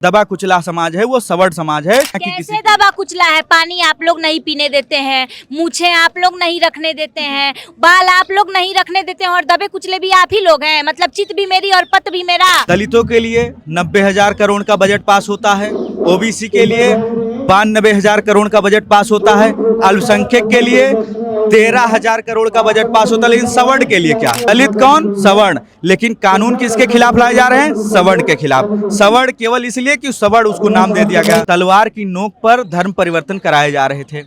दबा कुचला समाज है, वो सवर्ण समाज है। कैसे दबा कुचला है? पानी आप लोग नहीं पीने देते हैं, मूछें आप लोग नहीं रखने देते हैं, बाल आप लोग नहीं रखने देते हैं और दबे कुचले भी आप ही लोग हैं। मतलब चित भी मेरी और पत भी मेरा। दलितों के लिए 90,000 करोड़ का बजट पास होता है, ओबीसी के लिए 92,000 करोड़ का बजट पास होता है, अल्पसंख्यक के लिए 13,000 करोड़ का बजट पास होता है। लेकिन सवर्ण के लिए क्या? दलित कौन? सवर्ण। लेकिन कानून किसके खिलाफ लाए जा रहे हैं? सवर्ण के खिलाफ। सवर्ण केवल इसलिए कि सवर्ण उसको नाम दे दिया गया। तलवार की नोक पर धर्म परिवर्तन कराए जा रहे थे,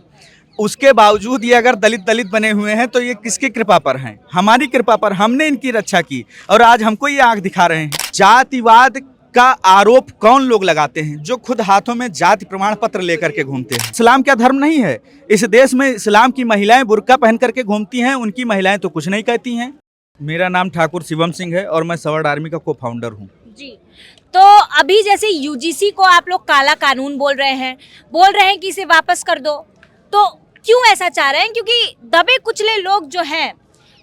उसके बावजूद ये अगर दलित बने हुए हैं तो ये किसकी कृपा पर हैं? हमारी कृपा पर। हमने इनकी रक्षा की और आज हमको ये आंख दिखा रहे हैं। जातिवाद का आरोप कौन लोग लगाते हैं? जो खुद हाथों में जाति प्रमाण पत्र लेकर के घूमते हैं। इस्लाम क्या धर्म नहीं है? इस देश में इस्लाम की महिलाएं बुर्का पहन करके घूमती हैं, उनकी महिलाएं तो कुछ नहीं कहती हैं। मेरा नाम ठाकुर शिवम सिंह है और मैं सवर्ण आर्मी का को फाउंडर हूँ जी। तो अभी जैसे यूजीसी को आप लोग काला कानून बोल रहे हैं कि इसे वापस कर दो, तो क्यों ऐसा चाह रहे हैं? क्योंकि दबे कुचले लोग जो हैं,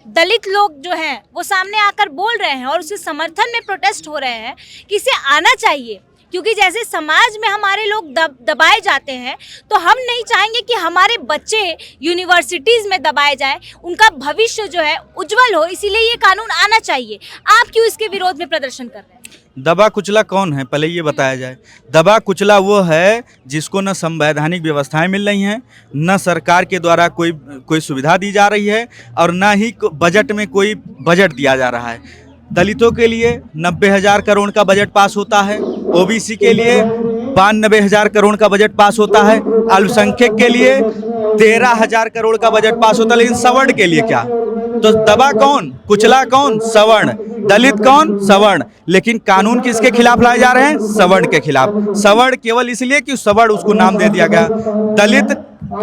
दलित लोग जो हैं, वो सामने आकर बोल रहे हैं और उसके समर्थन में प्रोटेस्ट हो रहे हैं कि इसे आना चाहिए। क्योंकि जैसे समाज में हमारे लोग दबाए जाते हैं, तो हम नहीं चाहेंगे कि हमारे बच्चे यूनिवर्सिटीज़ में दबाए जाए, उनका भविष्य जो है उज्जवल हो। इसीलिए ये कानून आना चाहिए। आप क्यों इसके विरोध में प्रदर्शन कर रहे हैं? दबा कुचला कौन है, पहले ये बताया जाए। दबा कुचला वो है जिसको न संवैधानिक व्यवस्थाएं मिल रही हैं, न सरकार के द्वारा कोई सुविधा दी जा रही है और न ही बजट में कोई बजट दिया जा रहा है। दलितों के लिए 90,000 करोड़ का बजट पास होता है, ओबीसी के लिए 92,000 करोड़ का बजट पास होता है, अल्पसंख्यक के लिए 13,000 करोड़ का बजट पास होता है। लेकिन सवर्ण के लिए क्या? तो दबा कौन, कुचला कौन? सवर्ण। दलित कौन? सवर्ण। लेकिन कानून किसके खिलाफ लाए जा रहे हैं? सवर्ण के खिलाफ। सवर्ण केवल इसलिए कि सवर्ण उसको नाम दे दिया गया। दलित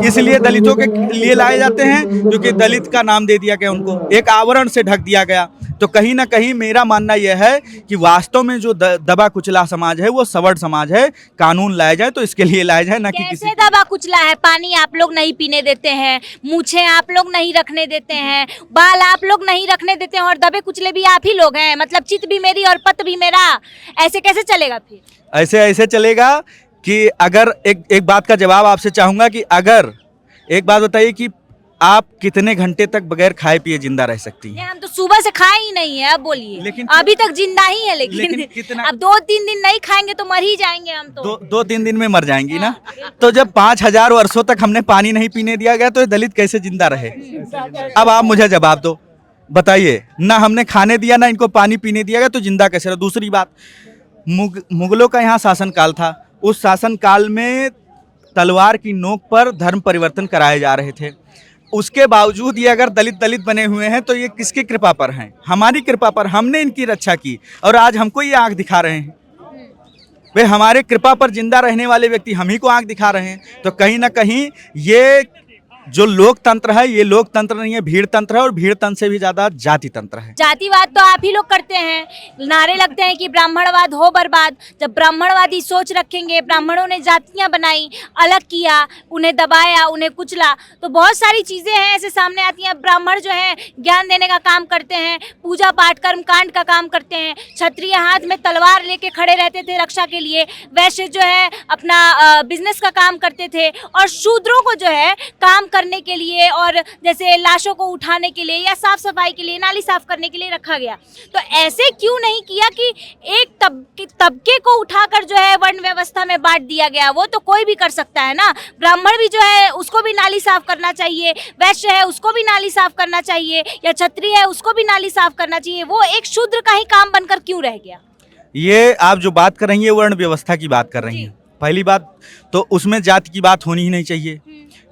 इसलिए दलितों के लिए लाए जाते हैं क्योंकि दलित का नाम दे दिया गया, उनको एक आवरण से ढक दिया गया। तो कहीं ना कहीं मेरा मानना यह है कि वास्तव में जो दबा कुचला समाज है वो सवर्ण समाज है। कानून लाया जाए तो इसके लिए लाया जाए, ना कि किसी। दबा कुचला है? पानी आप लोग नहीं पीने देते हैं, मूछें आप लोग नहीं रखने देते हैं, बाल आप लोग नहीं रखने देते हैं और दबे कुचले भी आप ही लोग हैं। मतलब चित भी मेरी और पत भी मेरा। ऐसे कैसे चलेगा फिर? ऐसे चलेगा कि अगर एक बात का जवाब आपसे चाहूंगा कि अगर एक बात बताइए कि आप कितने घंटे तक बगैर खाए पिए जिंदा रह सकती हैं? हम तो सुबह से खाए ही नहीं है। अब बोलिए। लेकिन अभी तक जिंदा ही है, लेकिन कितना? अब 2-3 दिन नहीं खाएंगे तो मर ही जाएंगे हम तो। 2-3 दिन में मर जाएंगी ना। तो जब 5,000 वर्षों तक हमने पानी नहीं पीने दिया गया तो ये दलित कैसे जिंदा रहे? अब आप मुझे जवाब दो, बताइए। ना हमने खाने दिया, ना इनको पानी पीने दिया गया, तो जिंदा कैसे रहे? दूसरी बात, मुगलों का यहाँ शासनकाल था। उस शासनकाल में तलवार की नोक पर धर्म परिवर्तन कराए जा रहे थे, उसके बावजूद ये अगर दलित बने हुए हैं तो ये किसकी कृपा पर हैं? हमारी कृपा पर। हमने इनकी रक्षा की और आज हमको ये आंख दिखा रहे हैं। वे हमारे कृपा पर जिंदा रहने वाले व्यक्ति हम ही को आंख दिखा रहे हैं। तो कहीं ना कहीं ये जो लोकतंत्र है, ये लोकतंत्र नहीं है, भीड़ तंत्र है और भीड़ तंत्र से भी ज्यादा जाति तंत्र है। जातिवाद तो आप ही लोग करते हैं। नारे लगते हैं कि ब्राह्मणवाद हो बर्बाद। जब ब्राह्मणवादी सोच रखेंगे, ब्राह्मणों ने जातियां बनाई, अलग किया, उन्हें दबाया, उन्हें कुचला, तो बहुत सारी चीजें हैं ऐसे सामने आती हैं। ब्राह्मण जो है ज्ञान देने का काम करते हैं, पूजा पाठ कर्म कांड का काम करते हैं, क्षत्रिय हाथ में तलवार लेके खड़े रहते थे रक्षा के लिए, वैश्य जो है अपना बिजनेस का काम करते थे, और शूद्रों को जो है काम करने के लिए और जैसे लाशों को उठाने के लिए या साफ सफाई के लिए, नाली साफ करने के लिए रखा गया। तो ऐसे क्यों नहीं किया कि एक तबके को उठाकर जो है वर्ण व्यवस्था में बांट दिया गया? वो तो कोई भी कर सकता है ना। ब्राह्मण भी जो है उसको भी नाली साफ करना चाहिए, वैश्य है उसको भी नाली साफ करना चाहिए, या क्षत्रिय है उसको भी नाली साफ करना चाहिए। वो एक शूद्र का ही काम बनकर क्यों रह गया? ये आप जो बात कर रही हैं वर्ण व्यवस्था की बात कर रही हैं। पहली बात तो उसमें जाति की बात होनी ही नहीं चाहिए,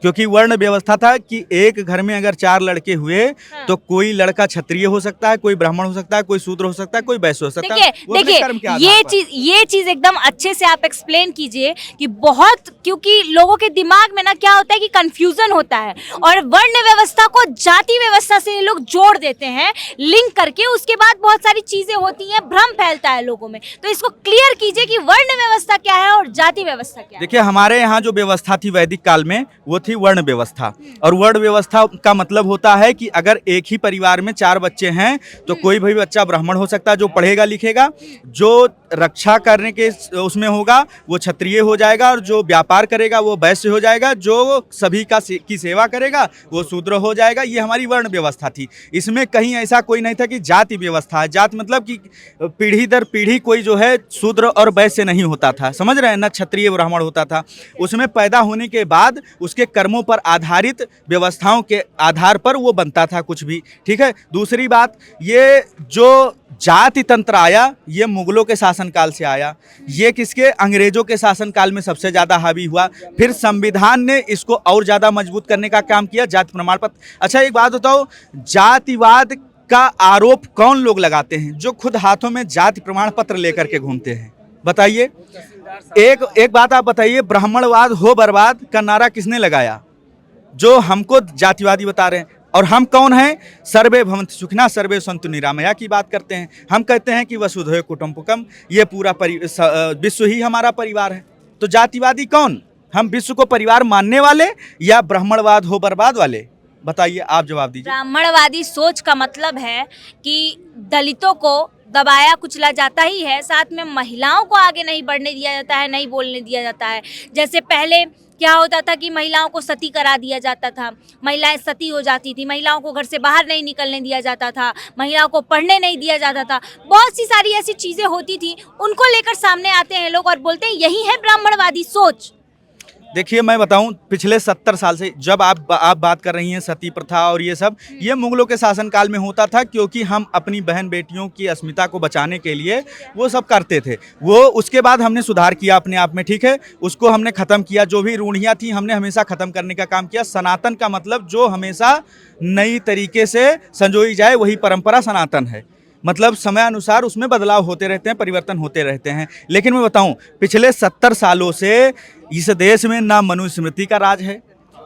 क्योंकि वर्ण व्यवस्था था कि एक घर में अगर 4 लड़के हुए तो कोई लड़का क्षत्रिय हो सकता है, कोई ब्राह्मण हो सकता है, कोई शूद्र हो सकता है, कोई वैश्य हो सकता है। देखिए ये चीज एकदम अच्छे से आप एक्सप्लेन कीजिए कि बहुत, क्योंकि लोगों के दिमाग में ना क्या होता है कि कंफ्यूजन होता है और वर्ण व्यवस्था को जाति व्यवस्था से ये लोग जोड़ देते हैं लिंक करके। उसके बाद बहुत सारी चीजें होती हैं, भ्रम फैलता है लोगों में। तो इसको क्लियर कीजिए कि वर्ण व्यवस्था क्या है और जाति व्यवस्था क्या है? देखिए, हमारे यहाँ जो व्यवस्था थी वैदिक काल में, वो थी वर्ण व्यवस्था। और वर्ण व्यवस्था का मतलब होता है कि अगर एक ही परिवार में 4 बच्चे हैं तो कोई भी बच्चा ब्राह्मण हो सकता है जो पढ़ेगा लिखेगा, जो रक्षा करने के उसमें होगा वो क्षत्रिय हो जाएगा, और जो व्यापार करेगा वो वैश्य हो जाएगा, जो सभी की सेवा करेगा वो शूद्र हो जाएगा। ये हमारी वर्ण व्यवस्था थी। इसमें कहीं ऐसा कोई नहीं था कि जाति व्यवस्था है। जाति मतलब कि पीढ़ी दर पीढ़ी कोई जो है शूद्र और वैश्य नहीं होता था, समझ रहे हैं ना, क्षत्रिय ब्राह्मण होता था। उसमें पैदा होने के बाद उसके कर्मों पर आधारित व्यवस्थाओं के आधार पर वो बनता था कुछ भी, ठीक है। दूसरी बात, ये जो जाति तंत्र आया ये मुगलों के शासनकाल से आया। ये किसके? अंग्रेजों के शासनकाल में सबसे ज़्यादा हावी हुआ। फिर संविधान ने इसको और ज़्यादा मजबूत करने का काम किया, जाति प्रमाण पत्र। अच्छा, एक बात बताओ, जातिवाद का आरोप कौन लोग लगाते हैं? जो खुद हाथों में जाति प्रमाण पत्र लेकर के घूमते हैं, बताइए। एक बात आप बताइए, ब्राह्मणवाद हो बर्बाद का नारा किसने लगाया? जो हमको जातिवादी बता रहे हैं। और हम कौन हैं? सर्वे भवन्तु सुखिनः सर्वे सन्तु निरामया की बात करते हैं। हम कहते हैं कि वसुधैव कुटुम्बकम, ये पूरा विश्व ही हमारा परिवार है। तो जातिवादी कौन? हम विश्व को परिवार मानने वाले या ब्राह्मणवाद हो बर्बाद वाले? बताइए, आप जवाब दीजिए। ब्राह्मणवादी सोच का मतलब है कि दलितों को दबाया कुचला जाता ही है, साथ में महिलाओं को आगे नहीं बढ़ने दिया जाता है, नहीं बोलने दिया जाता है। जैसे पहले क्या होता था कि महिलाओं को सती करा दिया जाता था, महिलाएं सती हो जाती थी, महिलाओं को घर से बाहर नहीं निकलने दिया जाता था, महिलाओं को पढ़ने नहीं दिया जाता था। बहुत सी सारी ऐसी चीज़ें होती थी, उनको लेकर सामने आते हैं लोग और बोलते हैं यही है ब्राह्मणवादी सोच। देखिए, मैं बताऊं, पिछले 70 साल से जब आप बात कर रही हैं सती प्रथा और ये सब, ये मुगलों के शासनकाल में होता था, क्योंकि हम अपनी बहन बेटियों की अस्मिता को बचाने के लिए वो सब करते थे। वो उसके बाद हमने सुधार किया अपने आप में, ठीक है, उसको हमने ख़त्म किया। जो भी रूढ़ियाँ थी हमने हमेशा ख़त्म करने का काम किया। सनातन का मतलब जो हमेशा नई तरीके से संजोई जाए वही परंपरा सनातन है। मतलब समय अनुसार उसमें बदलाव होते रहते हैं, परिवर्तन होते रहते हैं। लेकिन मैं बताऊं, पिछले 70 सालों से इस देश में ना मनुस्मृति का राज है।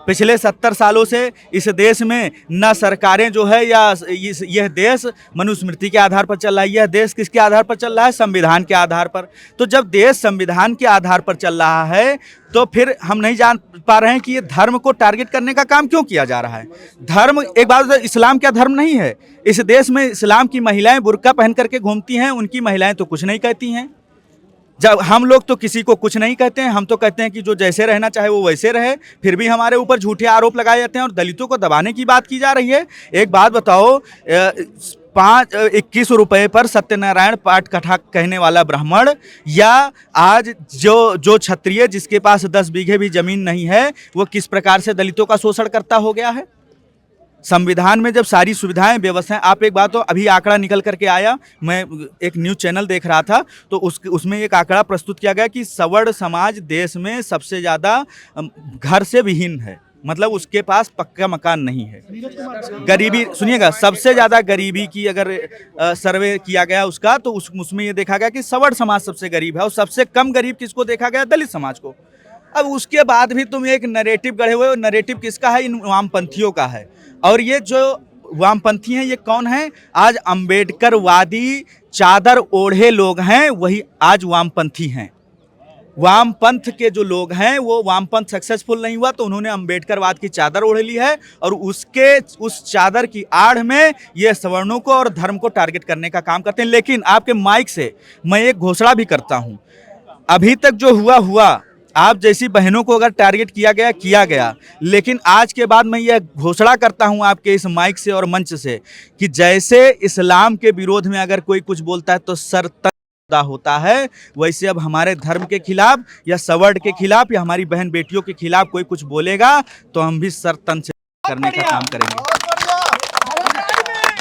पिछले 70 सालों से इस देश में ना सरकारें जो है या यह देश मनुस्मृति के आधार पर चल रहा है। यह देश किसके आधार पर चल रहा है? संविधान के आधार पर। तो जब देश संविधान के आधार पर चल रहा है तो फिर हम नहीं जान पा रहे हैं कि ये धर्म को टारगेट करने का काम क्यों किया जा रहा है। धर्म, एक बात, इस्लाम क्या धर्म नहीं है? इस देश में इस्लाम की महिलाएं बुर्का पहन करके घूमती हैं, उनकी महिलाएं तो कुछ नहीं कहती हैं। जब हम लोग तो किसी को कुछ नहीं कहते हैं, हम तो कहते हैं कि जो जैसे रहना चाहे वो वैसे रहे। फिर भी हमारे ऊपर झूठे आरोप लगाए जाते हैं और दलितों को दबाने की बात की जा रही है। एक बात बताओ, 21 रुपये पर सत्यनारायण पाठ कथा कहने वाला ब्राह्मण, या आज जो क्षत्रिय जिसके पास 10 बीघे भी जमीन नहीं है, वो किस प्रकार से दलितों का शोषण करता हो गया है। संविधान में जब सारी सुविधाएं व्यवस्थाएं, आप एक बात, तो अभी आंकड़ा निकल करके आया, मैं एक न्यूज़ चैनल देख रहा था, तो उसमें एक आंकड़ा प्रस्तुत किया गया कि सवर्ण समाज देश में सबसे ज़्यादा घर से विहीन है। मतलब उसके पास पक्का मकान नहीं है। गरीबी, सुनिएगा, सबसे ज़्यादा गरीबी की अगर सर्वे किया गया उसका, तो उसमें ये देखा गया कि सवर्ण समाज सबसे गरीब है और सबसे कम गरीब किसको देखा गया? दलित समाज को। अब उसके बाद भी तुम एक नैरेटिव गढ़े हुए हो। नैरेटिव किसका है? इन वामपंथियों का है। और ये जो वामपंथी हैं ये कौन हैं? आज अंबेडकरवादी चादर ओढ़े लोग हैं, वही आज वामपंथी हैं। वामपंथ के जो लोग हैं वो वामपंथ सक्सेसफुल नहीं हुआ तो उन्होंने अंबेडकरवाद की चादर ओढ़ ली है, और उस चादर की आड़ में ये सवर्णों को और धर्म को टारगेट करने का काम करते हैं। लेकिन आपके माइक से मैं एक घोषणा भी करता हूँ, अभी तक जो हुआ, आप जैसी बहनों को अगर टारगेट किया गया, लेकिन आज के बाद मैं यह घोषणा करता हूं आपके इस माइक से और मंच से कि जैसे इस्लाम के विरोध में अगर कोई कुछ बोलता है तो सर तक होता है, वैसे अब हमारे धर्म के खिलाफ या सवर्ण के खिलाफ या हमारी बहन बेटियों के खिलाफ कोई कुछ बोलेगा तो हम भी सर तन से करने का काम करेंगे।